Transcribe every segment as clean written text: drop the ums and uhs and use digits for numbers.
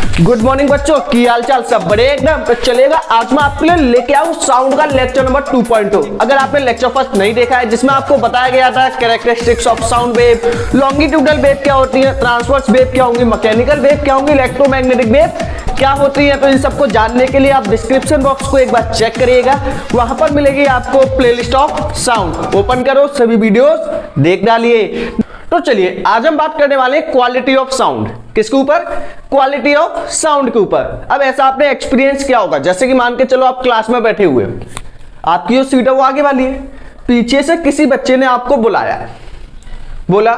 Good morning बच्चों, की हाल चाल? सब बड़े एकदम। तो चलेगा, आज मैं आपके लिए लेके आऊं साउंड का लेक्चर नंबर 2.0। अगर आपने लेक्चर फर्स्ट नहीं देखा है, जिसमें आपको बताया गया था characteristics of sound wave, longitudinal wave क्या होती है, ट्रांसवर्स वेव क्या होंगी, मैकेनिकल वेव क्या होंगी, इलेक्ट्रोमैग्नेटिक वेव क्या होती है, तो इन सबको जानने के लिए आप डिस्क्रिप्शन बॉक्स को एक बार चेक करिएगा। वहां पर मिलेगी आपको प्लेलिस्ट ऑफ साउंड। ओपन करो, सभी वीडियोस देख डालिए। तो चलिए, आज हम बात करने वाले हैं क्वालिटी ऑफ साउंड। किसके ऊपर? क्वालिटी ऑफ साउंड के ऊपर। अब ऐसा आपने एक्सपीरियंस किया होगा, जैसे कि मान के चलो आप क्लास में बैठे हुए हो, आपकी जो सीट है वो आगे वाली है, पीछे से किसी बच्चे ने आपको बुलाया, बोला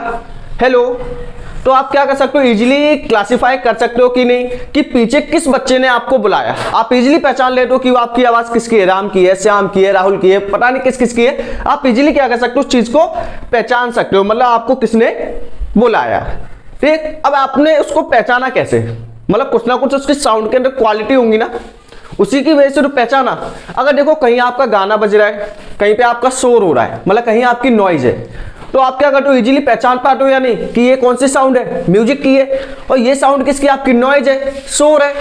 हेलो, तो आप क्या कर सकते हो? इजीली क्लासिफाई कर सकते हो कि नहीं कि पीछे किस बच्चे ने आपको बुलाया। आप इजीली पहचान लेते हो कि वो आपकी आवाज किसकी है, राम की है, श्याम की है, राहुल की है, पता नहीं किस किस की है। आप इजीली क्या कर सकते हो? उस चीज को पहचान सकते हो, मतलब आपको किसने बुलाया। ठीक, अब आपने उसको पहचाना कैसे? मतलब कुछ ना कुछ उसके साउंड के अंदर क्वालिटी होंगी ना, उसी की वजह से तो पहचाना। अगर देखो कहीं आपका गाना बज रहा है, कहीं पे आपका शोर हो रहा है, मतलब कहीं आपकी नॉइज है, तो आप क्या करते हो? इजीली पहचान पाते हो या नहीं कि ये कौन सी साउंड है, म्यूजिक की है, और ये साउंड किसकी? आपकी नॉइज है, शोर है।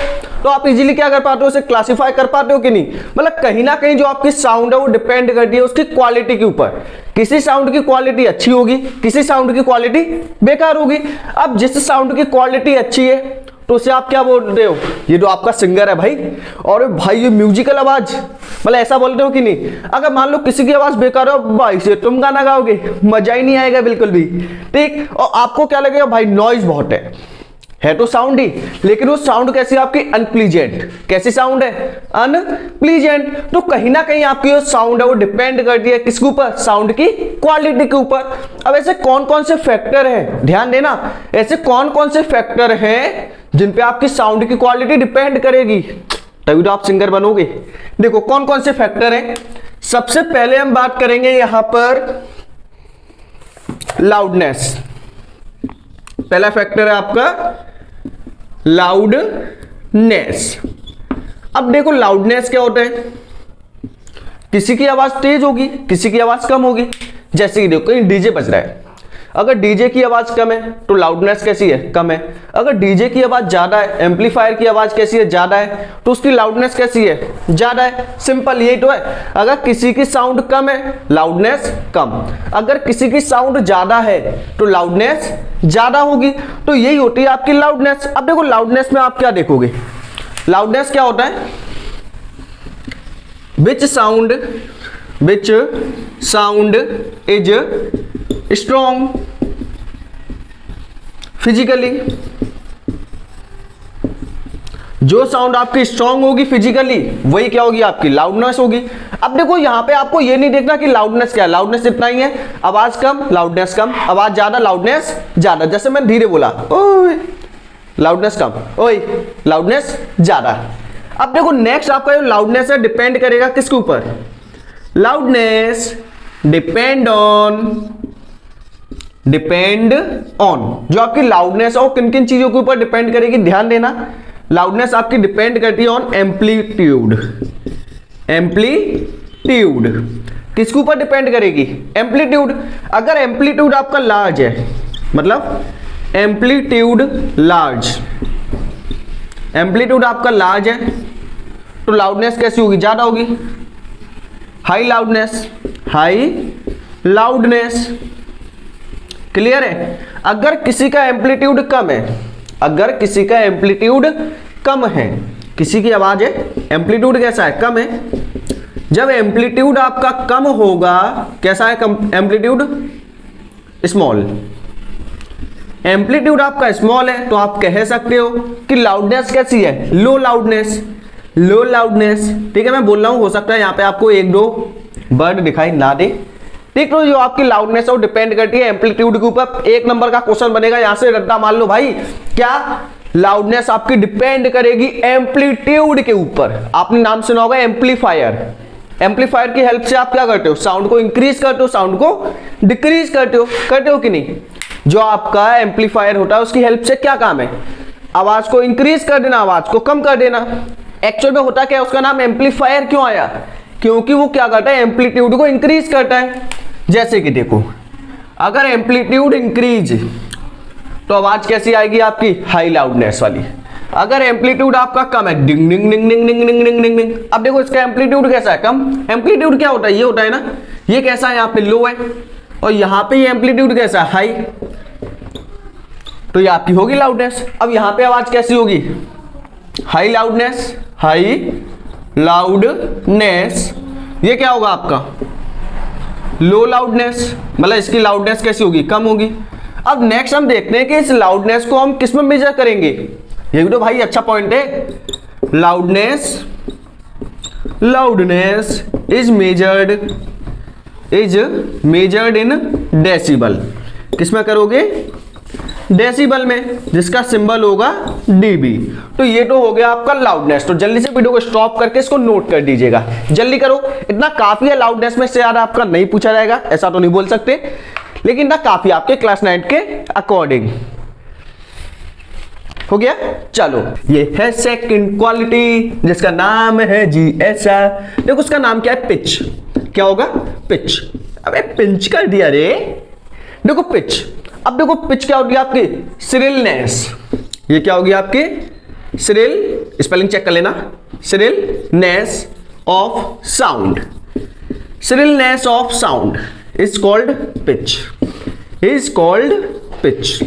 तो आप इजीली क्या कर पाते हो? उसे क्लासिफाई कर पाते हो कि नहीं? मतलब कहीं ना कहीं जो आपकी साउंड है वो डिपेंड करती है उसकी क्वालिटी के ऊपर। किसी साउंड की क्वालिटी अच्छी होगी, किसी साउंड की क्वालिटी बेकार होगी। अब जिस साउंड की क्वालिटी अच्छी है तो उसे आप क्या बोलते हो? ये जो आपका सिंगर है भाई, और भाई ये म्यूजिकल आवाज, मतलब ऐसा बोलते हो कि नहीं? अगर मान लो किसी की आवाज बेकार हो, भाई से तुम गाना गाओगे, मजा ही नहीं आएगा बिल्कुल भी। ठीक, और आपको क्या लगेगा? भाई नॉइज बहुत है तो साउंड ही, लेकिन वो साउंड कैसी है आपकी? अनप्लीजेंट। कैसी साउंड है? अनप्लीजेंट। तो कहीं ना कहीं आपकी जो साउंड है वो डिपेंड करती है किसके ऊपर? साउंड की क्वालिटी के ऊपर। अब ऐसे कौन कौन से फैक्टर हैं, ध्यान देना, ऐसे कौन कौन से फैक्टर हैं जिन पे आपकी साउंड की क्वालिटी डिपेंड करेगी, तभी तो आप सिंगर बनोगे। देखो कौन कौन से फैक्टर हैं। सबसे पहले हम बात करेंगे यहां पर लाउडनेस। पहला फैक्टर है आपका लाउडनेस। अब देखो लाउडनेस क्या होता है? किसी की आवाज तेज होगी, किसी की आवाज कम होगी। जैसे कि देखो कहीं डीजे बज रहा है, अगर डीजे की आवाज कम है तो लाउडनेस कैसी है? कम है। अगर डीजे की आवाज ज्यादा है, एम्पलीफायर की आवाज कैसी है? ज्यादा है, तो उसकी लाउडनेस कैसी है? ज्यादा है। सिंपल यही तो है। अगर किसी की साउंड कम है, लाउडनेस कम। अगर किसी की साउंड ज्यादा है तो लाउडनेस ज्यादा होगी। तो यही होती है आपकी लाउडनेस। अब देखो लाउडनेस में आप क्या देखोगे? लाउडनेस क्या होता है? विच साउंड इज स्ट्रॉन्ग फिजिकली। जो साउंड आपकी स्ट्रॉन्ग होगी फिजिकली, वही क्या होगी? आपकी लाउडनेस होगी। अब देखो यहां पे आपको ये नहीं देखना कि लाउडनेस क्या है, लाउडनेस इतना ही है, आवाज कम लाउडनेस कम, आवाज ज्यादा लाउडनेस ज्यादा। जैसे मैं धीरे बोला ओए, लाउडनेस कम, ओए लाउडनेस ज्यादा। अब देखो नेक्स्ट आपका जो लाउडनेस है डिपेंड करेगा किसके ऊपर? लाउडनेस डिपेंड ऑन जो आपकी लाउडनेस है वो किन किन चीजों के ऊपर डिपेंड करेगी? ध्यान देना, लाउडनेस आपकी डिपेंड करती है ऑन एम्पलीट्यूड। एम्पलीट्यूड किसके ऊपर डिपेंड करेगी? एम्पलीट्यूड। अगर एम्पलीट्यूड आपका लार्ज है, मतलब एम्पलीट्यूड आपका लार्ज है, तो लाउडनेस कैसी होगी? ज्यादा होगी। High loudness. क्लियर है? अगर किसी का एम्पलीट्यूड कम है, किसी की आवाज है, एम्पलीट्यूड कैसा है? कम है। जब एम्पलीट्यूड आपका कम होगा, कैसा है एम्पलीट्यूड? स्मॉल। एम्पलीट्यूड आपका स्मॉल है तो आप कह सकते हो कि लाउडनेस कैसी है? लो लाउडनेस। ठीक है, मैं बोल रहा हूं, हो सकता है यहां पे आपको एक दो वर्ड दिखाई ना दे। ठीक, तो जो आपकी लाउडनेस है वो डिपेंड करती है एम्पलीट्यूड के ऊपर। एक नंबर का क्वेश्चन बनेगा, यहां से रट्टा मान लो भाई, क्या लाउडनेस आपकी डिपेंड करेगी एम्पलीट्यूड के ऊपर। आपने नाम सुना होगा एम्पलीफायर। एम्पलीफायर की हेल्प से आप क्या करते हो? साउंड को इंक्रीज करते हो, साउंड को डिक्रीज करते हो कि नहीं? जो आपका एम्पलीफायर होता है उसकी हेल्प से क्या काम है? आवाज को इंक्रीज कर देना, आवाज को कम कर देना। एक्चुअल में होता क्या है? उसका नाम एम्पलीफायर क्यों आया? क्योंकि वो क्या करता है? एम्पलीट्यूड को इंक्रीज करता है। जैसे कि देखो, अगर एम्पलीट्यूड इंक्रीज तो आवाज कैसी आएगी आपकी? हाई लाउडनेस वाली। अगर एम्पलीट्यूड आपका कम है, डिंग डिंग डिंग डिंग डिंग डिंग डिंग डिंग डिंग, अब देखो इसका एम्पलीट्यूड कैसा है, कम। एम्पलीट्यूड क्या होता है, ये होता है ना, ये कैसा है, यहाँ पे लो है, और यहाँ पे ये एम्पलीट्यूड कैसा है, हाई, तो ये आपकी होगी लाउडनेस। अब यहाँ पे आवाज कैसी होगी, हाई लाउडनेस, हाई लाउडनेस। ये क्या होगा आपका, लो लाउडनेस, मतलब इसकी लाउडनेस कैसी होगी, कम होगी। अब नेक्स्ट हम देखते हैं कि इस लाउडनेस को हम किस में मेजर करेंगे, ये भी तो भाई अच्छा पॉइंट है। Loudness is measured in decibel. किस में करोगे, डेसिबल में, जिसका सिंबल होगा डीबी। तो ये तो हो गया आपका लाउडनेस। तो जल्दी से वीडियो को स्टॉप करके इसको नोट कर दीजिएगा, जल्दी करो, इतना काफी है। लाउडनेस में से ज्यादा आपका नहीं पूछा जाएगा, ऐसा तो नहीं बोल सकते, लेकिन इतना काफी आपके क्लास 9 के अकॉर्डिंग। हो गया, चलो ये है सेकंड क्वालिटी जिसका नाम है GSR। देखो उसका नाम क्या है, पिच। क्या होगा, पिच। अबे पिंच कर दिया रे। देखो पिच, अब देखो पिच क्या होगी आपकी, श्रिलनेस। ये क्या होगी आपकी, श्रिल, स्पेलिंग चेक कर लेना, shrillness of sound. Shrillness of sound is called pitch, is called pitch.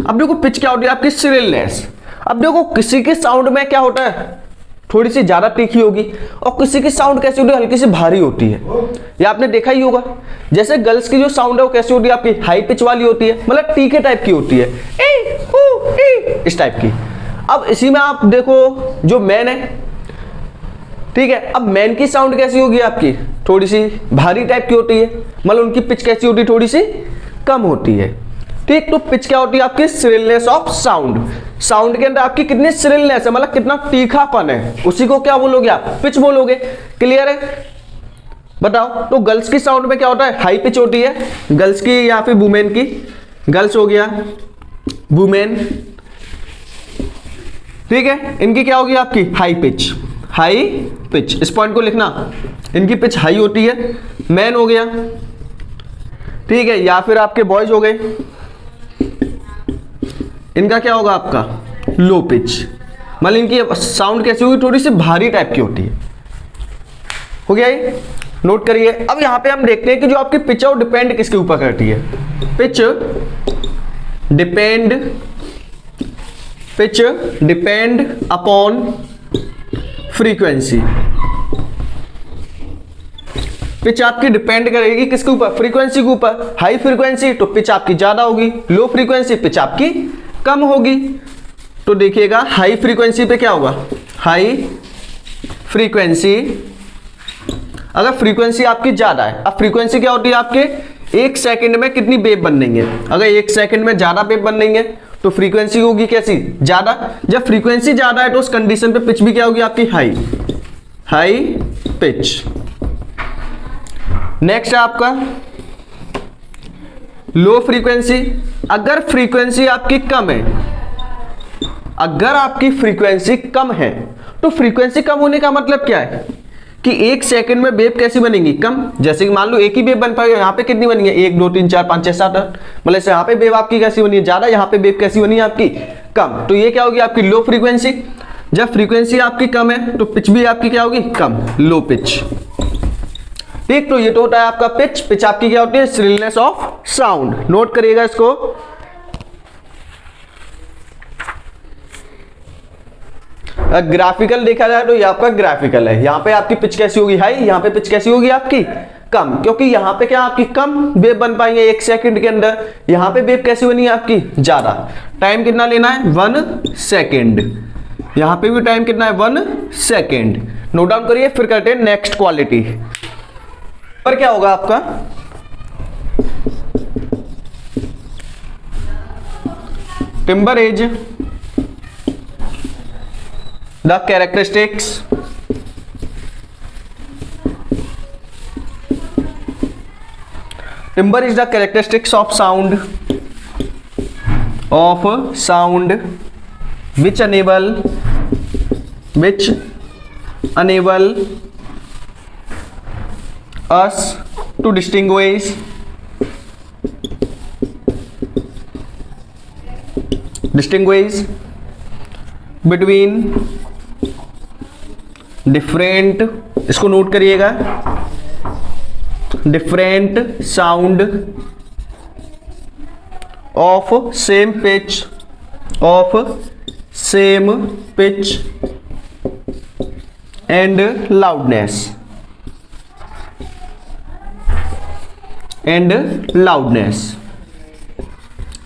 अब देखो पिच क्या होती है आपकी, श्रिलनेस। अब देखो किसी के साउंड में क्या होता है, थोड़ी सी ज्यादा तीखी होगी, और किसी की साउंड कैसी होती है, हल्की सी भारी होती है। ये आपने देखा ही होगा। जैसे गर्ल्स की जो साउंड है वो कैसी होती है आपकी, हाई पिच वाली होती है, मतलब तीखे टाइप की होती है, इस टाइप की। अब इसी में आप देखो जो मैन है, ठीक है, अब मैन की साउंड कैसी होगी आपकी, थोड़ी सी भारी टाइप की होती है, मतलब उनकी पिच कैसी होती है, थोड़ी सी कम होती है। ठीक, तो पिच क्या होती है आपकी, श्रिलनेस ऑफ साउंड। साउंड के अंदर आपकी कितनी श्रिलनेस है, मतलब कितना तीखापन है, उसी को क्या बोलोगे आप, पिच बोलोगे। क्लियर है, बताओ। तो गर्ल्स की साउंड में क्या होता है, हाई पिच होती है, गर्ल्स की या फिर वुमेन की, गर्ल्स हो गया, वुमेन, ठीक है, इनकी क्या होगी आपकी, हाई पिच, हाई पिच। इस पॉइंट को लिखना, इनकी पिच हाई होती है। मैन हो गया, ठीक है, या फिर आपके बॉयज हो गए, इनका क्या होगा आपका, लो पिच, मतलब इनकी साउंड कैसी होगी, थोड़ी सी भारी टाइप की होती है। हो गया ये, नोट करिए। अब यहां पे हम देखते हैं कि जो आपकी पिच है वो डिपेंड किसके ऊपर करती है। Pitch depend upon frequency. Pitch आपकी डिपेंड करेगी किसके ऊपर, फ्रीक्वेंसी के ऊपर। हाई फ्रीक्वेंसी तो पिच आपकी ज्यादा होगी, लो फ्रीक्वेंसी पिच आपकी कम होगी। तो देखिएगा हाई फ्रीक्वेंसी पे क्या होगा, हाई फ्रीक्वेंसी, अगर फ्रीक्वेंसी आपकी ज्यादा है, अब फ्रीक्वेंसी क्या होती है आपके, 1 सेकंड में कितनी वेव बन रही है, अगर 1 सेकंड में ज्यादा वेव बन रही है तो फ्रीक्वेंसी होगी कैसी, ज्यादा। जब फ्रीक्वेंसी ज्यादा है तो उस कंडीशन पे पिच भी क्या होगी आपकी, हाई पिच। नेक्स्ट है आपका लो फ्रीक्वेंसी। अगर फ्रीक्वेंसी आपकी कम है, अगर आपकी फ्रीक्वेंसी कम है, तो फ्रीक्वेंसी कम होने का मतलब क्या है कि 1 सेकंड में वेव कैसी बनेगी, कम। जैसे कि मान लो एक ही वेव बन पाएगी, यहाँ पे कितनी बनी है, 1 2 3 4 5 6 7 8, मतलब यहाँ पे वेव आपकी कैसी बनी है, ज्यादा, यहाँ पे वेव कैसी बनी है आपकी, कम। तो ये क्या होगी आपकी लो फ्रीक्वेंसी। जब फ्रीक्वेंसी आपकी कम है तो पिच भी आपकी क्या होगी, कम, लो पिच। ठीक, तो ये तो होता है आपका पिच। पिच आपकी क्या होती है, श्रिलनेस ऑफ साउंड। नोट करिएगा इसको। ग्राफिकल देखा जाए तो ये आपका ग्राफिकल है, यहाँ पे आपकी पिच कैसी होगी, हाई, यहाँ पे पिच कैसी होगी आपकी, कम, क्योंकि यहाँ पे क्या आपकी कम वेव बन पाएंगे 1 सेकंड के अंदर, यहाँ पे वेव कैसी बनी है आपकी, ज्यादा। टाइम कितना लेना है, 1 सेकंड। यहाँ पे भी टाइम कितना है, 1 सेकंड। नोट डाउन करिए, फिर करते हैं नेक्स्ट क्वालिटी पर। क्या होगा आपका, timber is the characteristics timber is the characteristics of sound which enable us to distinguish between different, इसको नोट करिएगा, different sound of same pitch, of same pitch and loudness, and loudness.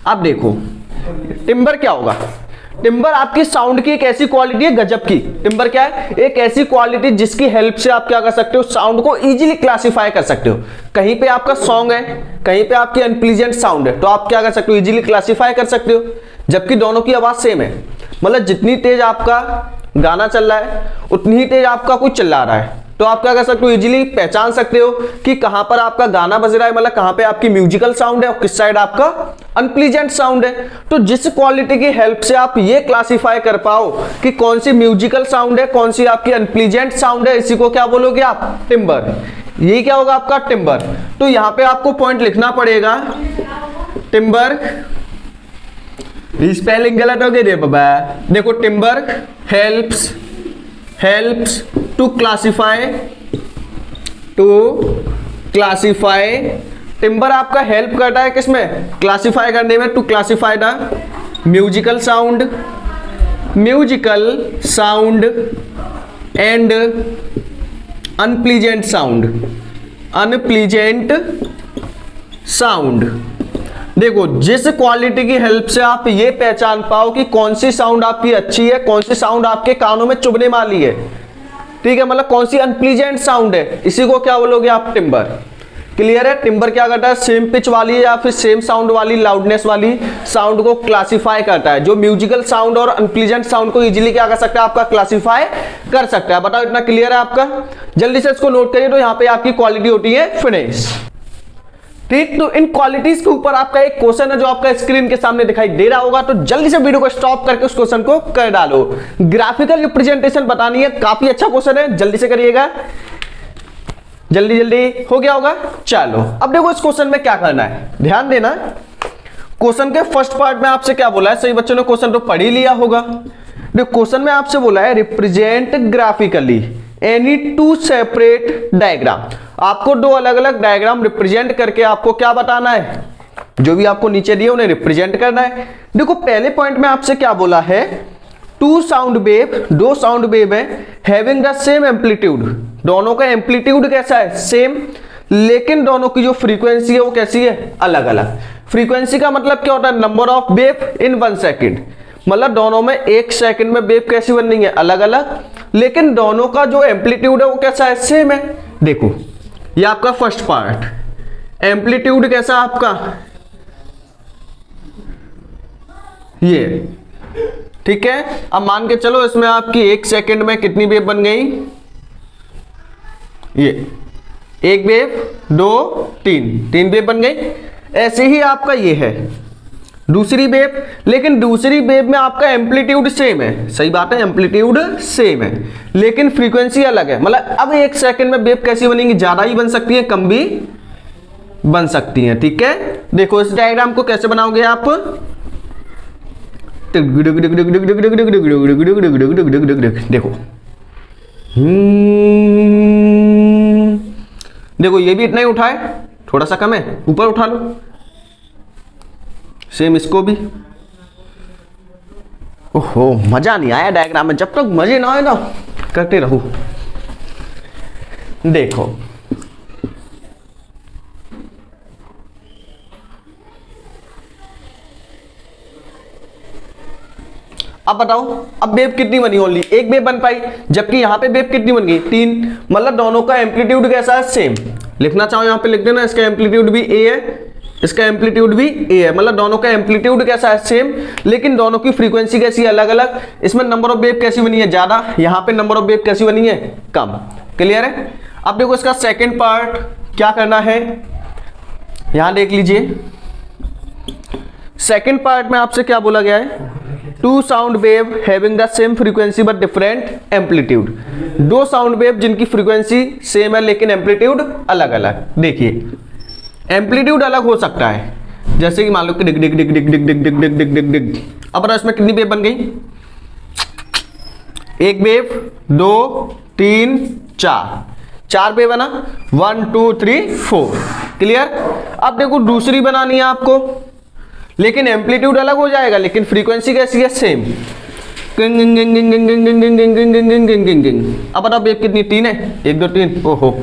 अब देखो timber क्या होगा। Timber आपकी sound की एक ऐसी क्वालिटी है गजब की। टिम्बर क्या है? एक ऐसी क्वालिटी जिसकी हेल्प से आप क्या कर सकते हो, साउंड को इजीली क्लासिफाई कर सकते हो। कहीं पे आपका सॉन्ग है, कहीं पे आपकी अनप्लीजेंट साउंड है, तो आप क्या कर सकते हो, इजीली क्लासिफाई कर सकते हो। जबकि दोनों की आवाज सेम है, मतलब जितनी तेज आपका गाना चल रहा है उतनी ही तेज आपका कुछ चिल्ला रहा है, तो आप क्या कर सकते हो, इजीली पहचान सकते हो कि कहां पर आपका गाना बज रहा है, मतलब कहां पे आपकी म्यूजिकल साउंड है और किस साइड आपका अनप्लीजेंट साउंड है। तो जिस क्वालिटी की हेल्प से आप ये क्लासिफाई कर पाओ कि कौन सी म्यूजिकल साउंड है, कौन सी आपकी अनप्लीजेंट साउंड है, इसी को क्या बोलोगे आप, टिम्बर। ये क्या होगा आपका टिम्बर। तो यहां पे आपको पॉइंट लिखना पड़ेगा, टिम्बर, स्पेलिंग गलत हो गई रे बाबा। देखो timbre helps to classify, timbre आपका हेल्प करता है किसमें, क्लासिफाई करने में, to classify the musical sound and unpleasant sound. देखो जिस क्वालिटी की हेल्प से आप ये पहचान पाओ कि कौन सी साउंड आपकी अच्छी है, कौन सी साउंड आपके कानों में चुभने वाली है, ठीक है, मतलब कौन सी अनप्लीजेंट साउंड है, इसी को क्या बोलोगे आप, टिम्बर। क्लियर है? टिम्बर क्या करता है, सेम पिच वाली या फिर सेम साउंड वाली, लाउडनेस वाली साउंड को क्लासिफाई करता है, जो म्यूजिकल साउंड और अनप्लीजेंट साउंड को इजीली क्या कर सकता है, आपका क्लासिफाई कर सकता है। बताओ इतना क्लियर है आपका? जल्दी से इसको नोट करिए। तो यहाँ पे आपकी क्वालिटी होती है फिनिश, ठीक। तो इन क्वालिटीज के ऊपर आपका एक क्वेश्चन है जो आपका स्क्रीन के सामने दिखाई दे रहा होगा, तो जल्दी से वीडियो को स्टॉप करके उस क्वेश्चन को कर डालो। ग्राफिकल रिप्रेजेंटेशन बतानी है, काफी अच्छा क्वेश्चन है, जल्दी से करिएगा, जल्दी हो गया होगा। चलो अब देखो इस क्वेश्चन में क्या करना है, ध्यान देना। क्वेश्चन के फर्स्ट पार्ट में आपसे क्या बोला है, सही बच्चों ने क्वेश्चन तो पढ़ ही लिया होगा। देखो क्वेश्चन में आपसे बोला है represent graphically any two separate diagram. आपको दो अलग अलग डायग्राम रिप्रेजेंट करके आपको क्या बताना है, जो भी आपको नीचे दिए उन्हें रिप्रेजेंट करना है। देखो पहले पॉइंट में आपसे क्या बोला है, टू साउंड वेव, दो साउंड वेव है, हैविंग द सेम एम्पलीट्यूड, दोनों का एम्पलीट्यूड कैसा है, सेम, लेकिन दोनों की जो फ्रीक्वेंसी है वो कैसी है, अलग अलग। फ्रीक्वेंसी का मतलब क्या होता है, number of wave in 1 second, मतलब दोनों में 1 सेकंड में वेव कैसी बन रही है, अलग अलग, लेकिन दोनों का जो एम्पलीट्यूड है वो कैसा है, सेम है। देखो ये आपका फर्स्ट पार्ट, एम्पलीट्यूड कैसा आपका, ये, ठीक है। अब मान के चलो इसमें आपकी 1 सेकंड में कितनी वेव बन गई, ये 1 वेव, 2, 3 वेव बन गई। ऐसे ही आपका ये है दूसरी वेव, लेकिन दूसरी वेव में आपका एम्पलीट्यूड सेम है, सही बात है, एम्पलीट्यूड सेम है, लेकिन फ्रीक्वेंसी अलग है। मतलब अब 1 सेकंड में वेव कैसी बनेंगी, ज्यादा ही बन सकती है, कम भी बन सकती है, ठीक है। देखो इस डायग्राम को कैसे बनाओगे आप, देखो देखो ये भी इतना ही उठाए, थोड़ा सा कम है, ऊपर उठा लो, सेम इसको भी। ओहो मजा नहीं आया डायग्राम में, जब तक मजे ना आए ना करते रहो। देखो अब बताओ, अब वेव कितनी बनी, ओनली 1 वेव बन पाई, जबकि यहां पे वेव कितनी बन गई, 3, मतलब दोनों का एम्पलीट्यूड कैसा है, सेम। लिखना चाहो यहां पे लिख देना, इसका एम्पलीट्यूड भी ए है, इसका एम्पलीट्यूड भी ए है, मतलब दोनों का एम्पलीट्यूड कैसा है, सेम, लेकिन दोनों की फ्रीक्वेंसी कैसी है, अलग अलग। इसमें नंबर ऑफ वेव कैसी बनी है, ज्यादा, यहां पे नंबर ऑफ वेव कैसी बनी है, कम। क्लियर है? अब देखो इसका सेकंड पार्ट क्या करना है, यहां देख लीजिए। सेकंड पार्ट में आपसे क्या बोला गया है, two sound wave having the same frequency but different amplitude, दो साउंड वेव जिनकी फ्रीक्वेंसी सेम है लेकिन एम्पलीट्यूड अलग अलग। देखिए एम्पलीट्यूड अलग हो सकता है, जैसे कि मान लो कि डिग डिग डिग डिग डिग डिग डिग डिग डिग डिग डिग। अब इसमें कितनी वेव बन गई, एक वेव, 2 3 4 वेव है ना, 1 2 3 4। क्लियर। अब देखो दूसरी बनानी है आपको, लेकिन एम्पलीट्यूड अलग हो जाएगा, लेकिन फ्रीक्वेंसी कैसी है, सेम। अब बताओ वेव कितनी, 3 है, 1 2 3। ओहो,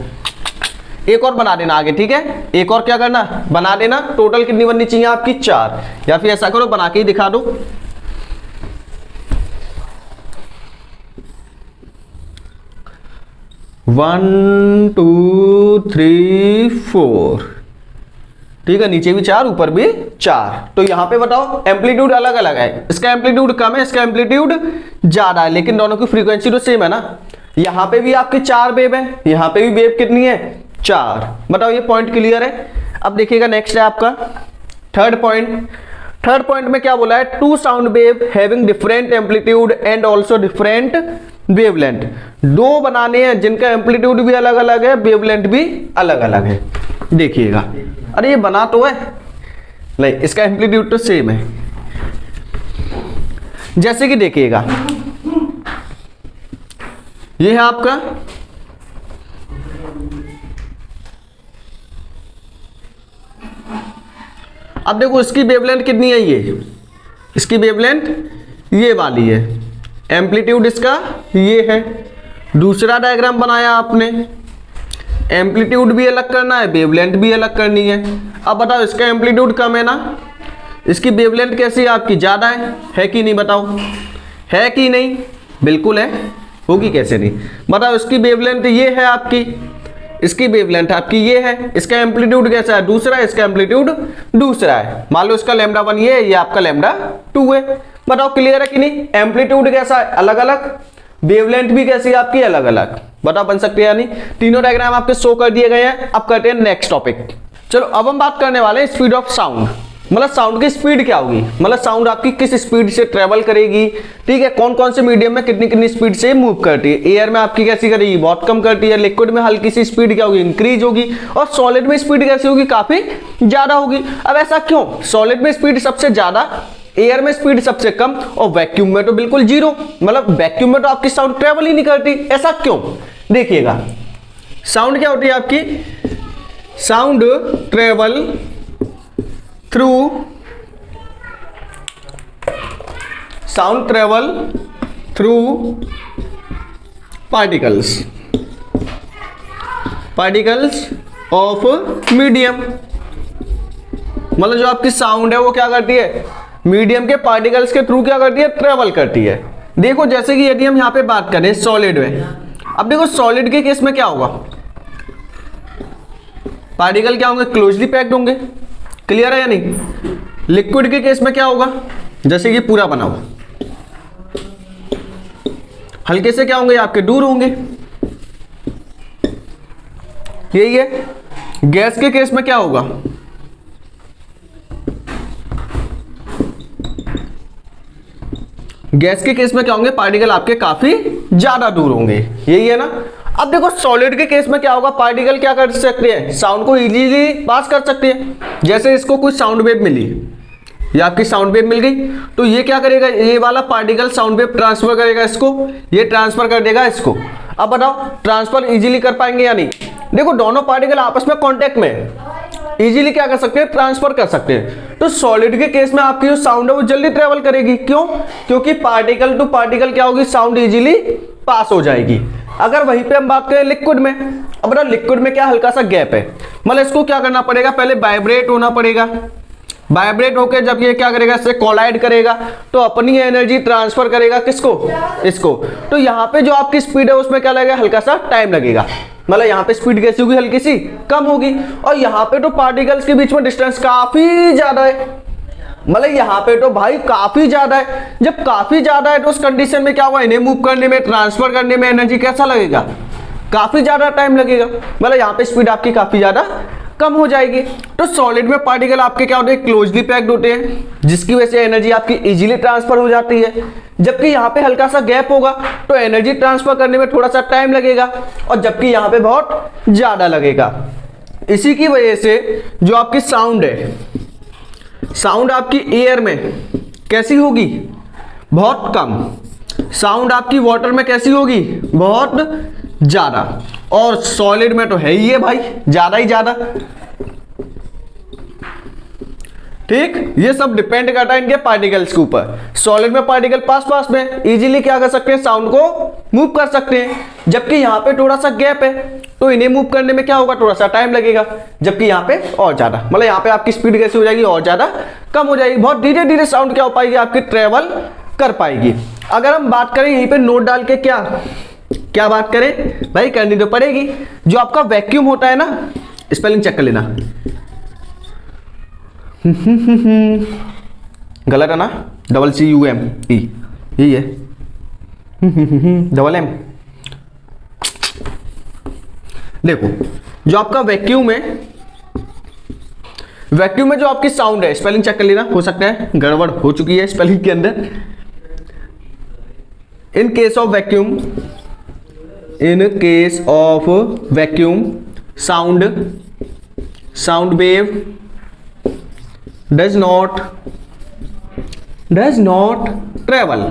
एक और बना देना आगे, ठीक है। एक और क्या करना, बना देना। टोटल कितनी बननी चाहिए आपकी, 4। या फिर ऐसा करो बना के ही दिखा दो। वन 2 3 4, ठीक है। नीचे भी 4, ऊपर भी 4। तो यहां पे बताओ एम्पलीट्यूड अलग अलग है, इसका एम्पलीट्यूड कम है, इसका एम्पलीट्यूड ज्यादा है, लेकिन दोनों की फ्रीक्वेंसी तो सेम है ना। यहां पे भी आपकी 4 वेव है, यहां पे भी वेव कितनी है, 4। बताओ ये पॉइंट क्लियर है। अब देखिएगा नेक्स्ट है आपका थर्ड पॉइंट। थर्ड पॉइंट में क्या बोला है, 2 sound wave having different amplitude and also different wavelength. 2 बनाने हैं जिनका एम्पलीट्यूड भी अलग अलग है, वेवलेंथ भी अलग अलग है। देखिएगा, अरे ये बना तो है नहीं, इसका एम्पलीट्यूड तो सेम है। जैसे कि देखिएगा, ये है आपका अब देखो इसकी वेवलेंथ कितनी है, ये इसकी वेवलेंथ ये वाली है, एम्पलीट्यूड इसका ये है। दूसरा डायग्राम बनाया आपने, एम्पलीट्यूड भी अलग करना है, वेवलेंथ भी अलग करनी है। अब बताओ इसका एम्पलीट्यूड कम है ना, इसकी वेवलेंथ कैसी है आपकी, ज्यादा है कि नहीं, बताओ है कि नहीं, बिल्कुल है, होगी कैसे नहीं। बताओ इसकी वेवलेंथ ये है आपकी, इसकी वेवलेंथ आपकी ये है, इसका एम्पलीट्यूड कैसा है, दूसरा है, इसका एम्पलीट्यूड दूसरा है। मान लो इसका लैम्डा 1 ये आपका लैम्डा 2 है। बताओ क्लियर है कि नहीं, एम्पलीट्यूड कैसा है, अलग अलग, वेवलेंथ भी कैसी है आपकी, अलग अलग। बताओ बन सकती है या नहीं। तीनों डायग्राम आपके शो कर दिए गए हैं। अब करते हैं नेक्स्ट टॉपिक। चलो अब हम बात करने वाले हैं स्पीड ऑफ साउंड, मतलब साउंड की स्पीड क्या होगी, मतलब साउंड आपकी किस स्पीड से ट्रेवल करेगी, ठीक है। कौन कौन से मीडियम में कितनी कितनी स्पीड से मूव करती है। एयर में आपकी कैसी करेगी, बहुत कम करती है। लिक्विड में हल्की सी स्पीड क्या होगी, इंक्रीज होगी। और सॉलिड में स्पीड कैसी होगी, काफी ज्यादा होगी। अब ऐसा क्यों, सॉलिड में स्पीड सबसे ज्यादा, एयर में स्पीड सबसे कम, और वैक्यूम में तो बिल्कुल जीरो, मतलब वैक्यूम में तो आपकी साउंड ट्रेवल ही नहीं करती। ऐसा क्यों, देखिएगा। साउंड क्या होती है आपकी, sound travel through particles of medium. मतलब जो आपकी साउंड है वो क्या करती है, मीडियम के पार्टिकल्स के थ्रू क्या करती है, ट्रेवल करती है। देखो जैसे कि यदि हम यहां पे बात करें सॉलिड में, अब देखो सॉलिड के केस में क्या होगा, पार्टिकल क्या होंगे, क्लोजली पैक्ड होंगे। क्लियर है या नहीं। लिक्विड के केस में क्या होगा, जैसे कि पूरा बना हुआ, हल्के से क्या होंगे, आपके दूर होंगे, यही है। गैस के केस में क्या होगा, गैस के केस में क्या होंगे, पार्टिकल आपके काफी ज्यादा दूर होंगे, यही है ना। अब देखो सॉलिड के केस में क्या होगा, पार्टिकल क्या कर सकते हैं, साउंड को इजीली पास कर सकते हैं। जैसे इसको कुछ साउंड वेव मिली, ये आपकी साउंड वेव मिल गई, तो ये क्या करेगा, ये वाला पार्टिकल साउंड वेव ट्रांसफर करेगा इसको, ये ट्रांसफर कर देगा इसको। अब बताओ ट्रांसफर इजीली कर पाएंगे या नहीं। देखो दोनों पार्टिकल आपस में कांटेक्ट में इजीली क्या कर सकते हैं, ट्रांसफर कर सकते हैं। तो सॉलिड के केस में आपकी जो साउंड है वो जल्दी ट्रेवल करेगी, क्यों, क्योंकि पार्टिकल टू पार्टिकल क्या होगी, साउंड इजीली पास हो जाएगी। अगर वहीं पे हम बात करें लिक्विड में, अब बताओ लिक्विड में क्या हल्का सा गैप है, मतलब इसको क्या करना पड़ेगा, पहले वाइब्रेट होना पड़ेगा। वाइब्रेट होकर जब ये क्या करेगा, इससे कोलाइड करेगा तो अपनी एनर्जी ट्रांसफर करेगा किसको, इसको। तो यहाँ पे जो आपकी स्पीड है उसमें क्या लगेगा, हल्का सा टाइम लगेगा, मतलब यहाँ पे स्पीड कैसी होगी, हल्की सी कम होगी। और यहाँ पे तो पार्टिकल्स के बीच में डिस्टेंस काफी ज्यादा है, मतलब यहाँ पे तो भाई काफी ज्यादा है। जब काफी ज्यादा है तो उस कंडीशन में क्या होगा, इन्हें मूव करने में, ट्रांसफर करने में एनर्जी कैसा लगेगा, काफी ज्यादा टाइम लगेगा, मतलब यहाँ पे स्पीड आपकी काफी ज्यादा कम हो जाएगी। तो सॉलिड में पार्टिकल आपके क्या होते हैं, क्लोजली पैक्ड होते हैं, जिसकी वजह से एनर्जी आपकी इजीली ट्रांसफर हो जाती है। जबकि यहाँ पे हल्का सा गैप होगा तो एनर्जी ट्रांसफर करने में थोड़ा सा टाइम लगेगा, और जबकि यहाँ पे बहुत ज्यादा लगेगा। इसी की वजह से जो आपकी साउंड है, साउंड आपकी एयर में कैसी होगी, बहुत कम। साउंड आपकी वाटर में कैसी होगी, बहुत ज्यादा, और सॉलिड में तो है ही है भाई, ज्यादा ही ज्यादा। ठीक, ये सब डिपेंड करता है इनके पार्टिकल्स के ऊपर। सॉलिड में पार्टिकल पास पास में इजीली क्या कर सकते हैं, साउंड को मूव कर सकते हैं, जबकि यहाँ पे थोड़ा सा गैप है तो इन्हें मूव करने में क्या होगा, थोड़ा सा टाइम लगेगा, जबकि यहाँ पे और ज्यादा, मतलब यहाँ पे आपकी स्पीड कैसी हो जाएगी, और ज्यादा कम हो जाएगी, बहुत धीरे धीरे साउंड क्या हो पाएगी आपकी, ट्रेवल कर पाएगी। अगर हम बात करें यहीं पे नोट डाल के, क्या क्या बात करें भाई, करनी तो पड़ेगी। जो आपका वैक्यूम होता है ना, स्पेलिंग चेक कर लेना, गलत है ना, CUME यही है, डबल M। देखो जो आपका वैक्यूम है, वैक्यूम में जो आपकी साउंड है, स्पेलिंग चेक कर लेना, हो सकता है गड़बड़ हो चुकी है स्पेलिंग के अंदर। In case of vacuum, in case of vacuum sound wave does not travel.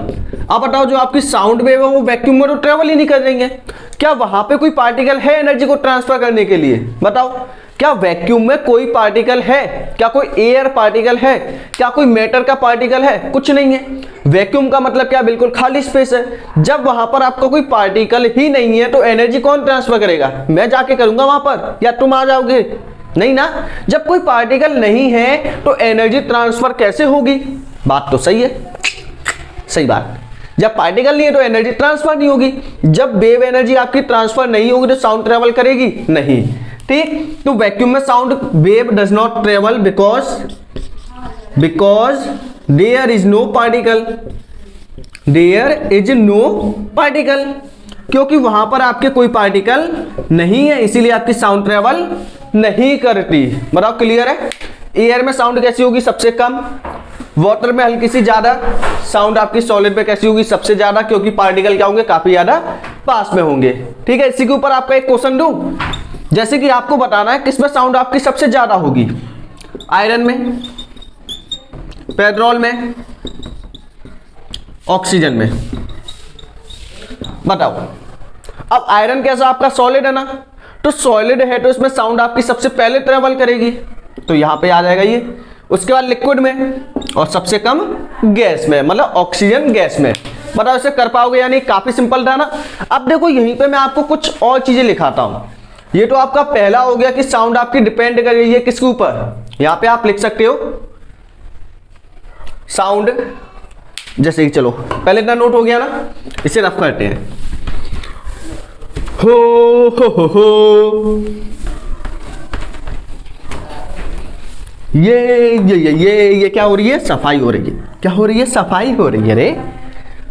अब बताओ जो आपकी साउंड वेव है वो वैक्यूम में तो ट्रेवल ही नहीं कर रही है, क्या वहां पे कोई पार्टिकल है एनर्जी को ट्रांसफर करने के लिए, बताओ, क्या वैक्यूम में कोई पार्टिकल है, क्या कोई एयर पार्टिकल है, क्या कोई मैटर का पार्टिकल है, कुछ नहीं है। वैक्यूम का मतलब क्या, बिल्कुल खाली स्पेस है। जब वहां पर आपका कोई पार्टिकल ही नहीं है तो एनर्जी कौन ट्रांसफर करेगा, मैं जाके करूंगा वहां पर या तुम आ जाओगे, नहीं ना। जब कोई पार्टिकल नहीं है तो एनर्जी ट्रांसफर कैसे होगी, बात तो सही है, सही बात। जब पार्टिकल नहीं है तो एनर्जी ट्रांसफर नहीं होगी, जब वेव एनर्जी आपकी ट्रांसफर नहीं होगी तो साउंड ट्रेवल करेगी नहीं। ठीक, तो वैक्यूम में sound wave does not travel because there is no particle, क्योंकि वहां पर आपके कोई पार्टिकल नहीं है, इसीलिए आपकी साउंड ट्रेवल नहीं करती। बताओ क्लियर है। एयर में साउंड कैसी होगी, सबसे कम, वाटर में हल्की सी ज्यादा, साउंड आपकी सॉलिड में कैसी होगी, सबसे ज्यादा, क्योंकि पार्टिकल क्या होंगे, काफी ज्यादा पास में होंगे। ठीक है, इसी के ऊपर आपका एक क्वेश्चन दूं, जैसे कि आपको बताना है किसमें साउंड आपकी सबसे ज्यादा होगी, आयरन में, पेट्रोल में, ऑक्सीजन में, बताओ। अब आयरन कैसा आपका सॉलिड है ना, तो सॉलिड है तो इसमें साउंड आपकी सबसे पहले ट्रेवल करेगी, तो यहां पे आ जाएगा ये। उसके बाद लिक्विड में, और सबसे कम गैस में, मतलब ऑक्सीजन गैस में। बताओ इसे कर पाओगे या नहीं, काफी सिंपल था ना। अब देखो यहीं पे मैं आपको कुछ और चीजें लिखाता हूं। ये तो आपका पहला हो गया कि साउंड आपकी डिपेंड कर रही है किसके ऊपर, यहां पे आप लिख सकते हो साउंड, जैसे कि चलो पहले इतना नोट हो गया ना, इसे रफ करते हैं। हो ये क्या हो रही है, सफाई हो रही है, क्या हो रही है, सफाई हो रही है रे,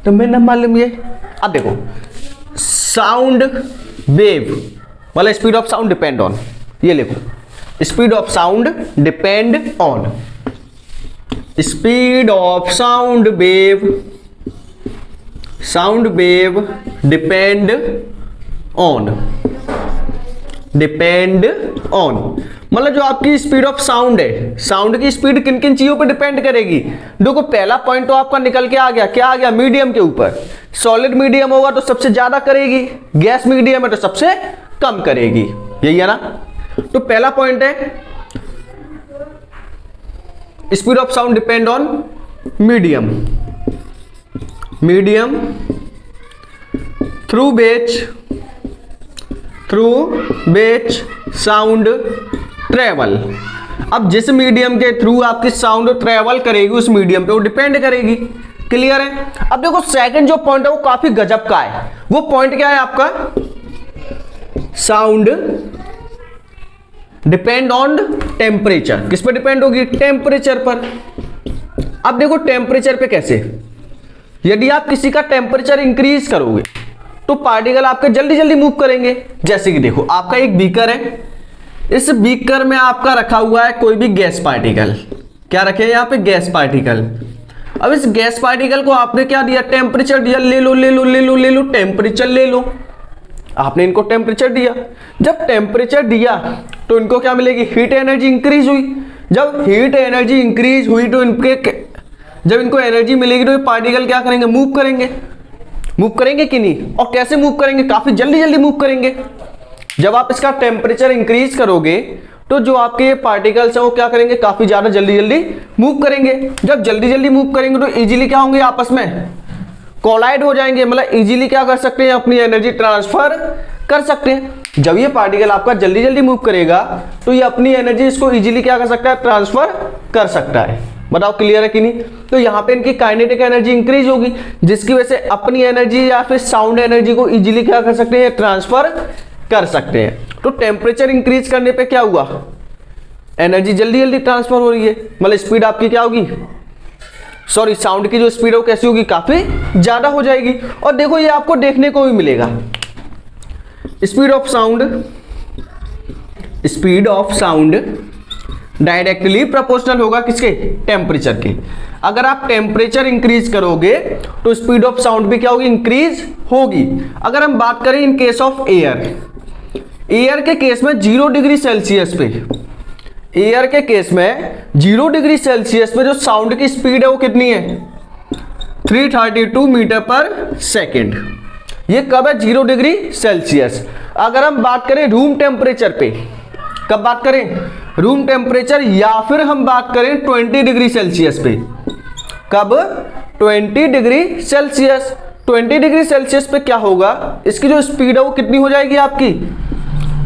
तो मैं न मालूम ये। अब देखो साउंड वेव मतलब speed of sound depend on, ये लिखो, speed of sound depend on, speed of sound wave depend on, मतलब जो आपकी स्पीड ऑफ साउंड है, साउंड की स्पीड किन किन चीजों पर डिपेंड करेगी। देखो पहला पॉइंट तो आपका निकल के आ गया, क्या आ गया, मीडियम के ऊपर। सॉलिड मीडियम होगा तो सबसे ज्यादा करेगी, गैस मीडियम है तो सबसे कम करेगी, यही है ना। तो पहला पॉइंट है speed of sound depend on medium through बेच साउंड ट्रेवल। अब जिस मीडियम के थ्रू आपकी साउंड ट्रेवल करेगी उस मीडियम पे वो डिपेंड करेगी। क्लियर है। अब देखो सेकंड जो पॉइंट है वो काफी गजब का है। वो पॉइंट क्या है आपका, साउंड डिपेंड ऑन टेम्परेचर। किस पे डिपेंड होगी, टेम्परेचर पर। अब देखो टेम्परेचर पे कैसे, यदि आप किसी का टेम्परेचर इंक्रीज करोगे तो पार्टिकल आपके जल्दी जल्दी मूव करेंगे। जैसे कि देखो आपका एक बीकर है, इस बीकर में आपका रखा हुआ है कोई भी गैस पार्टिकल। क्या रखे हैं यहाँ पे, गैस पार्टिकल। अब इस गैस पार्टिकल को आपने क्या दिया, टेम्परेचर दिया, ले लो टेम्परेचर ले लो। आपने इनको टेम्परेचर दिया, जब टेम्परेचर दिया तो इनको क्या मिलेगी, हीट एनर्जी इंक्रीज हुई। जब हीट एनर्जी इंक्रीज हुई तो जब इनको एनर्जी मिलेगी तो ये पार्टिकल क्या करेंगे, मूव करेंगे। मूव करेंगे कि नहीं, और कैसे मूव करेंगे, काफी जल्दी जल्दी मूव करेंगे। जब आप इसका टेम्परेचर इंक्रीज करोगे तो जो आपके ये पार्टिकल्स हैं वो क्या करेंगे, काफी ज्यादा जल्दी जल्दी मूव करेंगे। जब जल्दी जल्दी मूव करेंगे तो इजीली क्या होंगे, आपस में कोलाइड हो जाएंगे, मतलब इजीली क्या कर सकते हैं, अपनी एनर्जी ट्रांसफर कर सकते हैं। जब ये पार्टिकल आपका जल्दी जल्दी मूव करेगा तो ये अपनी एनर्जी इसको इजीली क्या कर सकता है, ट्रांसफर कर सकता है। बताओ क्लियर है कि नहीं। तो यहाँ पे इनकी काइनेटिक एनर्जी इंक्रीज होगी, जिसकी वजह से अपनी एनर्जी या फिर साउंड एनर्जी को इजीली क्या कर सकते हैं, ट्रांसफर कर सकते हैं। तो टेम्परेचर इंक्रीज करने पे क्या हुआ, एनर्जी जल्दी जल्दी ट्रांसफर हो रही है, मतलब स्पीड आपकी क्या होगी, सॉरी साउंड की जो स्पीड है वो कैसी होगी, काफी ज्यादा हो जाएगी। और देखो ये आपको देखने को भी मिलेगा, speed of sound directly proportional होगा किसके, टेम्परेचर के। अगर आप टेम्परेचर इंक्रीज करोगे तो स्पीड ऑफ साउंड भी क्या होगी, इंक्रीज होगी। अगर हम बात करें इन केस ऑफ एयर के केस में 0 डिग्री सेल्सियस पे, एयर के केस में 0 डिग्री सेल्सियस पे जो साउंड की स्पीड है वो कितनी है, 332 मीटर पर सेकेंड। ये कब है, 0 डिग्री सेल्सियस। अगर हम बात करें रूम टेम्परेचर पे, कब बात करें, रूम टेम्परेचर, या फिर हम बात करें 20 डिग्री सेल्सियस पे, कब, 20 डिग्री सेल्सियस। 20 डिग्री सेल्सियस पे क्या होगा, इसकी जो स्पीड है वो कितनी हो जाएगी आपकी,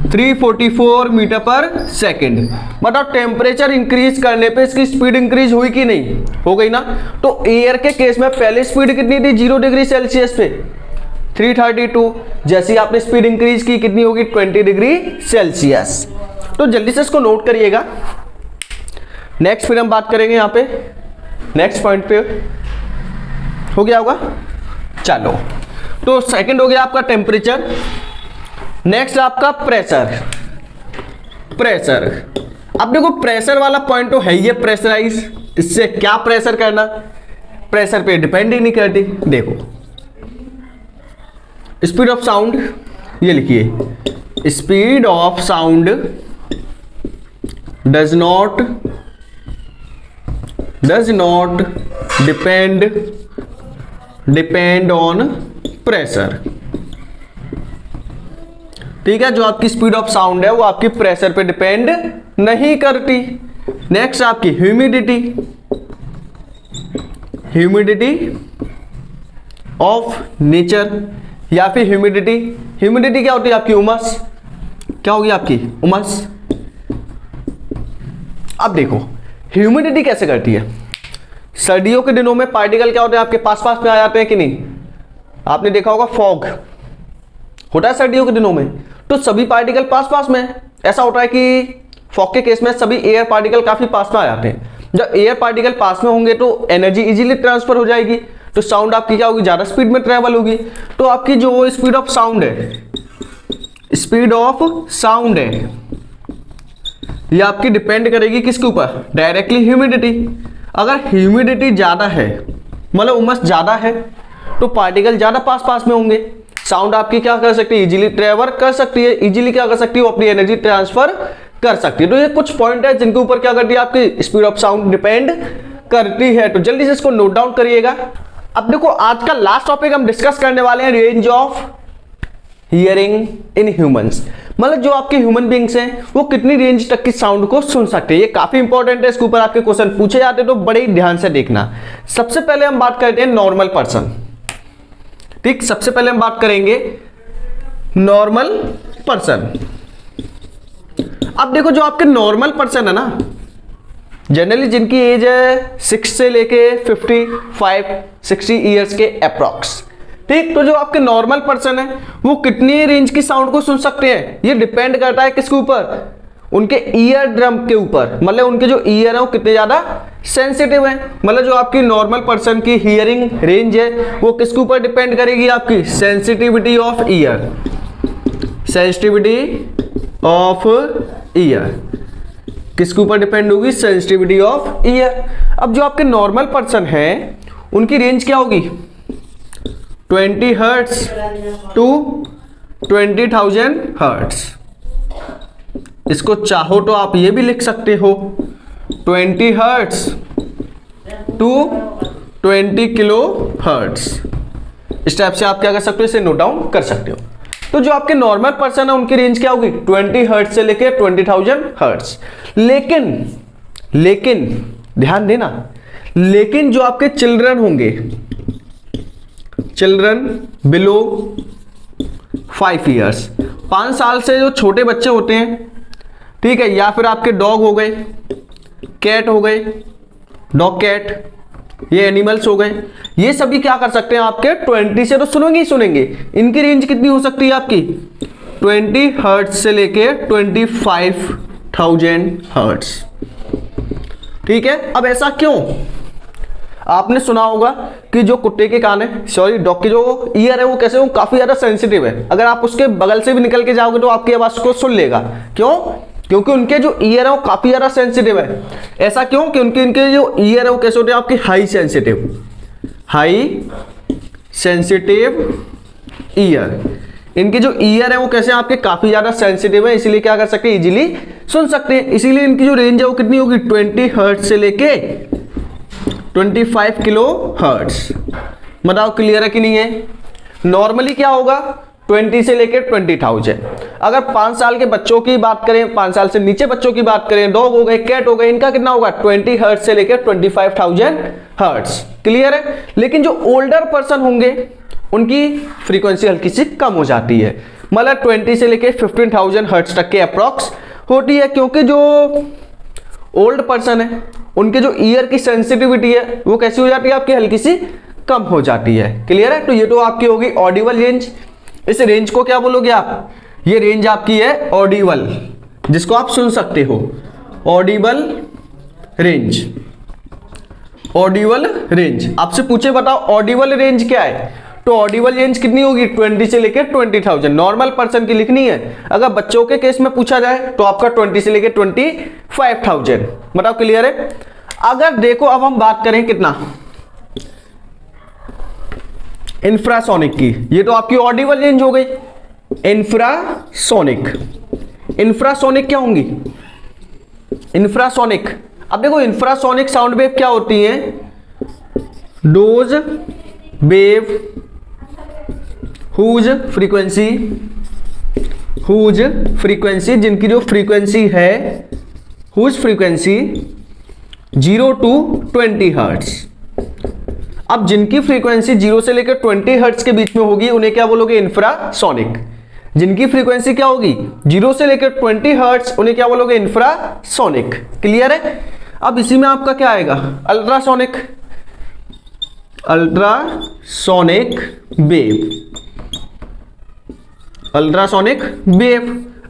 344 मीटर पर सेकेंड। मतलब टेम्परेचर इंक्रीज करने पे इसकी स्पीड इंक्रीज हुई कि नहीं, हो गई ना। तो एयर के केस में पहले स्पीड कितनी थी, 0 डिग्री सेल्सियस पे 332, जैसे ही आपने स्पीड इंक्रीज की कितनी होगी, 20 डिग्री सेल्सियस। तो जल्दी से इसको नोट करिएगा। नेक्स्ट फिर हम बात करेंगे यहाँ पे, नेक्स्ट पॉइंट पे हो गया होगा, चलो। तो सेकंड हो गया आपका टेम्परेचर। नेक्स्ट आपका प्रेशर। अब देखो प्रेशर वाला पॉइंट तो है ही है, प्रेशराइज, इससे क्या प्रेशर करना, प्रेशर पे डिपेंड ही नहीं करती। देखो स्पीड ऑफ साउंड, ये लिखिए, speed of sound does not depend on pressure. ठीक है, जो आपकी स्पीड ऑफ साउंड है वो आपकी प्रेशर पे डिपेंड नहीं करती। नेक्स्ट आपकी ह्यूमिडिटी ऑफ नेचर, या फिर ह्यूमिडिटी क्या होती है आपकी, उमस, क्या होगी आपकी उमस। अब देखो ह्यूमिडिटी कैसे करती है, सर्दियों के दिनों में पार्टिकल क्या होते हैं आपके पास में आ जाते हैं कि नहीं, आपने देखा होगा फॉग होता है सर्दियों के दिनों में, तो सभी पार्टिकल पास में, ऐसा होता है कि फॉग के केस में सभी एयर पार्टिकल काफी पास में आ जाते हैं। जब एयर पार्टिकल पास में होंगे तो एनर्जी इजीली ट्रांसफर हो जाएगी, तो साउंड आपकी क्या होगी, ज्यादा स्पीड में ट्रेवल होगी। तो आपकी जो स्पीड ऑफ साउंड है, ये आपकी डिपेंड करेगी किसके ऊपर, डायरेक्टली ह्यूमिडिटी। अगर ह्यूमिडिटी ज्यादा है, मतलब उमस ज्यादा है, तो पार्टिकल ज्यादा पास में होंगे, साउंड आपकी क्या कर सकती है, इजीली ट्रेवल कर सकती है, इजीली क्या कर सकती है, वो अपनी एनर्जी ट्रांसफर कर सकती है। तो ये कुछ पॉइंट है जिनके ऊपर क्या करती है, आपकी स्पीड ऑफ साउंड डिपेंड करती है। तो जल्दी से इसको नोट डाउन करिएगा। अब देखो आज का लास्ट टॉपिक हम डिस्कस करने वाले हैं, range of hearing in humans, मतलब जो आपके ह्यूमन बींग्स हैं वो कितनी रेंज तक की साउंड को सुन सकते हैं। ये काफी इंपॉर्टेंट है, इसके ऊपर आपके क्वेश्चन पूछे जाते हैं, तो बड़े ही ध्यान से देखना। सबसे पहले हम बात करते हैं नॉर्मल पर्सन। ठीक, सबसे पहले हम बात करेंगे नॉर्मल पर्सन। अब देखो जो आपके नॉर्मल पर्सन है ना, जनरली जिनकी एज है 6 से लेके 55-60 ईयर्स के अप्रॉक्स, ठीक, तो जो आपके नॉर्मल पर्सन है वो कितनी रेंज की साउंड को सुन सकते हैं, ये डिपेंड करता है किसके ऊपर, उनके ईयर ड्रम के ऊपर, मतलब उनके जो ईयर है वो कितने ज्यादा सेंसिटिव है। मतलब जो आपकी नॉर्मल पर्सन की हियरिंग रेंज है वो किसके ऊपर डिपेंड करेगी, आपकी सेंसिटिविटी ऑफ ईयर, किसके ऊपर डिपेंड होगी, सेंसिटिविटी ऑफ ईयर। अब जो आपके नॉर्मल पर्सन है उनकी रेंज क्या होगी, 20 हर्ट्ज टू 20,000 हर्ट्ज। इसको चाहो तो आप ये भी लिख सकते हो, 20 हर्ट्ज टू 20 किलो हर्ट्ज। इस टाइप से आप क्या कर सकते हो, इसे नोट डाउन कर सकते हो। तो जो आपके नॉर्मल पर्सन है उनकी रेंज क्या होगी 20 हर्ट्ज से लेके 20,000 हर्ट्ज। लेकिन ध्यान देना, लेकिन जो आपके चिल्ड्रन होंगे, चिल्ड्रन बिलो 5 ईयर्स, 5 साल से जो छोटे बच्चे होते हैं, ठीक है, या फिर आपके डॉग हो गए, कैट हो गए, डॉग कैट, ये एनिमल्स हो गए, ये सभी क्या कर सकते हैं आपके 20 से, तो सुनेंगे ही सुनेंगे, इनकी रेंज कितनी हो सकती है आपकी 20 हर्ट्ज से लेके 25,000 हर्ट्ज। ठीक है, अब ऐसा क्यों? आपने सुना होगा कि जो कुत्ते के कान है, सॉरी डॉग की जो ईयर है वो कैसे, वो काफी ज्यादा सेंसिटिव है। अगर आप उसके बगल से भी निकल के जाओगे तो आपकी आवाज को सुन लेगा। क्यों? क्योंकि उनके जो ईयर है वो काफी ज्यादा सेंसिटिव है। ऐसा क्यों? क्योंकि उनके जो ईयर है वो कैसे होते हैं आपकी हाई सेंसिटिव ईयर। इनके जो ईयर है वो कैसे आपके काफी ज्यादा सेंसिटिव है, इसीलिए क्या कर सकते हैं, इजीली सुन सकते हैं। इसीलिए इनकी जो रेंज है वो कितनी होगी 20 हर्ट्ज से लेके 25 किलो हर्ट्ज। बताओ क्लियर है कि नहीं है? नॉर्मली क्या होगा 20 से लेके 20,000। अगर 5 साल के बच्चों की बात करें, 5 साल से नीचे बच्चों की बात करें, डॉग हो गए, कैट हो गए, इनका कितना होगा 20 हर्ट्ज से लेकर 25,000 हर्ट्ज। क्लियर है? लेकिन जो ओल्डर पर्सन होंगे उनकी फ्रीक्वेंसी हल्की सी कम हो जाती है, मतलब 20 से लेकर 15,000 हर्ट्ज तक के अप्रॉक्स होती है। क्योंकि जो ओल्ड पर्सन है उनके जो ईयर की सेंसिटिविटी है वो कैसी हो जाती है आपकी, हल्की सी कम हो जाती है। क्लियर है? तो ये तो आपकी होगी ऑडिबल रेंज। इस रेंज को क्या बोलोगे आप? ये रेंज आपकी है ऑडिबल, जिसको आप सुन सकते हो, ऑडिबल रेंज। ऑडिबल रेंज आपसे पूछे बताओ ऑडिबल रेंज क्या है, तो ऑडिबल रेंज कितनी होगी 20 से लेकर 20,000। नॉर्मल पर्सन की लिखनी है। अगर बच्चों के केस में पूछा जाए तो आपका 20 से लेकर 25,000। बताओ क्लियर है? अगर देखो अब हम बात करें कितना इंफ्रासोनिक की, ये तो आपकी ऑडिबल रेंज हो गई। इंफ्रासोनिक क्या होंगी? इंफ्रासोनिक, अब देखो इंफ्रासोनिक साउंड वेव क्या होती है, डोज वेव हुज फ्रीक्वेंसी, जिनकी जो फ्रीक्वेंसी है हुज फ्रीक्वेंसी 0 to 20 हर्ट्ज। अब जिनकी फ्रीक्वेंसी 0 से लेकर 20 हर्ट्ज के बीच में होगी उन्हें क्या बोलोगे, इंफ्रासोनिक। जिनकी फ्रीक्वेंसी क्या होगी 0 से लेकर 20 हर्ट्ज उन्हें क्या बोलोगे, इंफ्रासोनिक। क्लियर है? अब इसी में आपका क्या आएगा, अल्ट्रासोनिक वेव।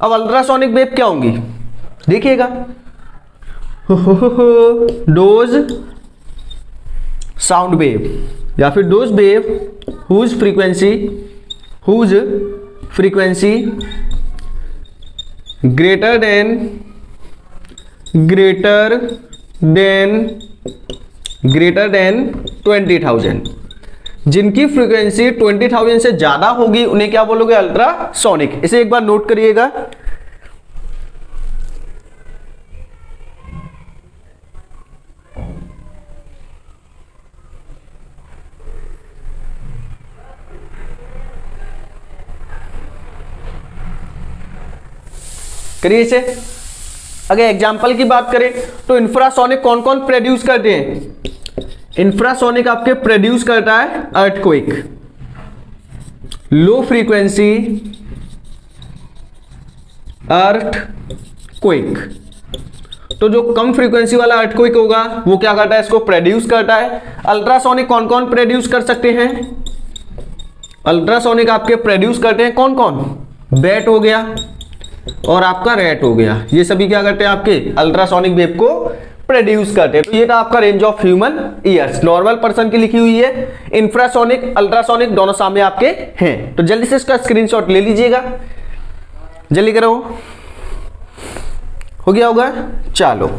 अब अल्ट्रासोनिक वेव क्या होंगी देखिएगा, डोज साउंड वेव या फिर those wave whose frequency greater than 20,000। जिनकी फ्रीक्वेंसी 20,000 से ज्यादा होगी उन्हें क्या बोलोगे, अल्ट्रासोनिक। इसे एक बार नोट करिएगा। करिए इसे। अगर एग्जाम्पल की बात करें तो इंफ्रासोनिक कौन कौन प्रोड्यूस करते हैं? इंफ्रासोनिक आपके प्रोड्यूस करता है अर्थक्वेक, लो फ्रीक्वेंसी अर्थक्वेक। तो जो कम फ्रीक्वेंसी वाला अर्थक्वेक होगा वो क्या करता है, इसको प्रोड्यूस करता है। अल्ट्रासोनिक कौन कौन प्रोड्यूस कर सकते हैं? अल्ट्रासोनिक आपके प्रोड्यूस करते हैं कौन कौन, बैट हो गया और आपका रैट हो गया, ये सभी क्या करते हैं आपके अल्ट्रासोनिक वेव को प्रोड्यूस करते हैं। तो ये था आपका range of human ears, normal person की लिखी हुई है। इंफ्रासोनिक अल्ट्रासोनिक दोनों सामने आपके हैं, तो जल्दी से इसका स्क्रीनशॉट ले लीजिएगा, जल्दी करो। हो गया होगा? चलो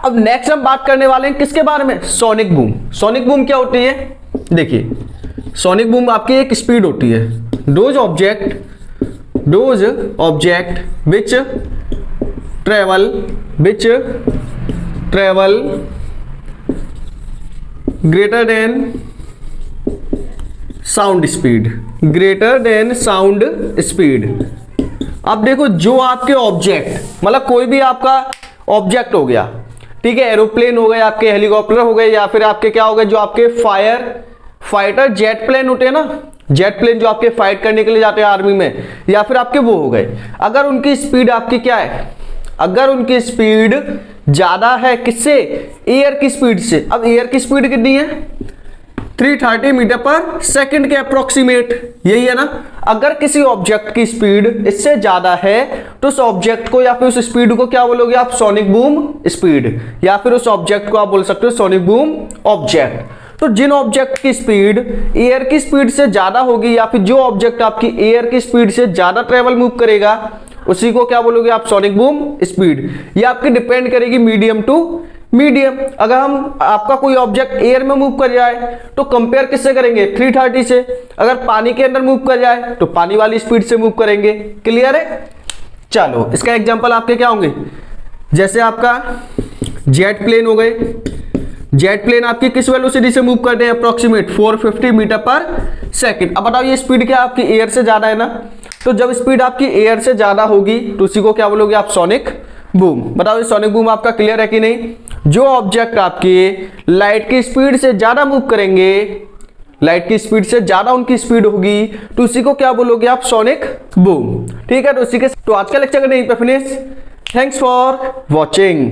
अब नेक्स्ट हम बात करने वाले हैं किसके बारे में, सोनिक बूम। सोनिक बूम क्या होती है, देखिए सोनिक बूम आपकी एक स्पीड होती है, those object which travel greater than sound speed. अब देखो जो आपके ऑब्जेक्ट, मतलब कोई भी आपका ऑब्जेक्ट हो गया, ठीक है, एरोप्लेन हो गए, आपके हेलीकॉप्टर हो गए, या फिर आपके क्या हो गए, जो आपके फाइटर जेट प्लेन होते हैं ना, जेट प्लेन जो आपके फाइट करने के लिए जाते हैं आर्मी में, या फिर आपके वो हो गए, अगर उनकी स्पीड आपकी क्या है, अगर उनकी स्पीड ज्यादा है किससे, एयर की स्पीड से। अब एयर की स्पीड कितनी है, 330 मीटर पर सेकंड के अप्रोक्सीमेट, यही है ना। अगर किसी ऑब्जेक्ट की स्पीड इससे ज्यादा है तो उस ऑब्जेक्ट को या फिर उस स्पीड को क्या बोलोगे आप, सोनिक बूम स्पीड, या फिर उस ऑब्जेक्ट को आप बोल सकते हो सोनिक बूम ऑब्जेक्ट। तो जिन ऑब्जेक्ट की स्पीड एयर की स्पीड से ज्यादा होगी, या फिर जो ऑब्जेक्ट आपकी एयर की स्पीड से ज्यादा ट्रेवल मूव करेगा, उसी को क्या बोलोगे आप, सोनिक बूम स्पीड। ये आपकी डिपेंड करेगी मीडियम टू मीडियम। अगर हम आपका कोई ऑब्जेक्ट एयर में मूव कर जाए तो कंपेयर किससे करेंगे, 330 से। अगर पानी के अंदर मूव कर जाए तो पानी वाली स्पीड से मूव करेंगे। क्लियर है। चलो इसका एग्जांपल आपके क्या होंगे, जैसे आपका जेट प्लेन हो गए, जेट प्लेन आपकी किस वेलोसिटी से मूव करते हैं, अप्रोक्सीमेट 450 मीटर पर सेकंड। अब बताओ ये स्पीड क्या आपकी एयर से ज्यादा है ना, तो जब स्पीड आपकी एयर से ज्यादा होगी तो उसी को क्या बोलोगे आप, सोनिक बूम। बताओ ये सोनिक बूम आपका क्लियर है कि नहीं। जो ऑब्जेक्ट आपके लाइट की स्पीड से ज्यादा मूव करेंगे, लाइट की स्पीड से ज्यादा उनकी स्पीड होगी, तो उसी को क्या बोलोगे आप, सोनिक बूम। ठीक है, तो उसी के तो आज का लेक्चर करने यहीं पे फिनिश। Thanks for watching.